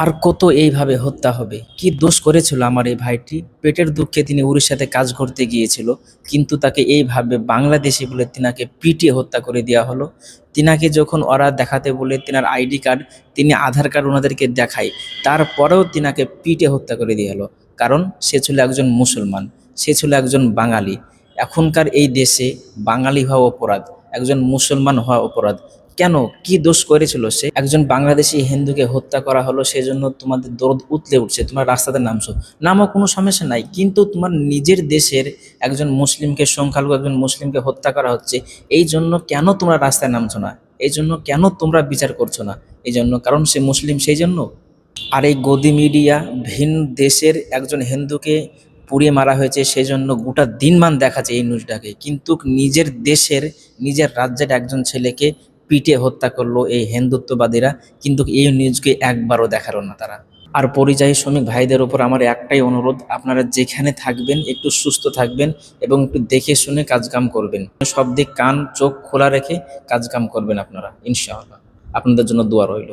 আর কত এইভাবে হত্যা হবে? কি দোষ করেছিল আমার এই ভাইটি? পেটের দুঃখে তিনি উড়িষ্যাতে কাজ করতে গিয়েছিল, কিন্তু তাকে এইভাবে বাংলাদেশি বলে তিনাকে পিটিয়ে হত্যা করে দেওয়া হলো। তিনাকে যখন ওরা দেখাতে বলে তিনার আইডি কার্ড, তিনি আধার কার্ড ওনাদেরকে দেখায়, তারপরেও তিনাকে পিটিয়ে হত্যা করে দেওয়া হলো। কারণ সে ছিল একজন মুসলমান, সে ছিল একজন বাঙালি। এখনকার এই দেশে বাঙালি হওয়া অপরাধ, একজন মুসলমান হওয়া অপরাধ। কেন? কি দোষ করেছিল সে? একজন বাংলাদেশি হিন্দুকে হত্যা করা হলো, সেজন্য তোমাদের দরদ উতলে উঠছে, তোমরা রাস্তাতে নামছো। নামও, কোনো সমস্যা নাই, কিন্তু তোমার নিজের দেশের একজন মুসলিমকে, সংখ্যালঘু একজন মুসলিমকে হত্যা করা হচ্ছে, এই জন্য কেন তোমরা রাস্তায় নামছো না? এই জন্য কেন তোমরা বিচার করছো না? এই জন্য কারণ সে মুসলিম, সেই জন্য। আর এই গদি মিডিয়া ভিন দেশের একজন হিন্দুকে পুড়িয়ে মারা হয়েছে সেই জন্য গোটা দিনমান দেখাচ্ছে এই নিউজটাকে, কিন্তু নিজের দেশের, নিজের রাজ্যের একজন ছেলেকে পিটিয়ে হত্যা করলো এই হিন্দুত্ববাদীরা, কিন্তু এই নিউজকে একবারও দেখালো না তারা। আর পরিযায়ী শ্রমিক ভাইদের উপর আমার একটাই অনুরোধ, আপনারা যেখানে থাকবেন একটু সুস্থ থাকবেন এবং একটু দেখে শুনে কাজকাম করবেন। সব দিক কান চোখ খোলা রেখে কাজকাম করবেন আপনারা, ইনশাআল্লাহ। আপনাদের জন্য দোয়া রইল।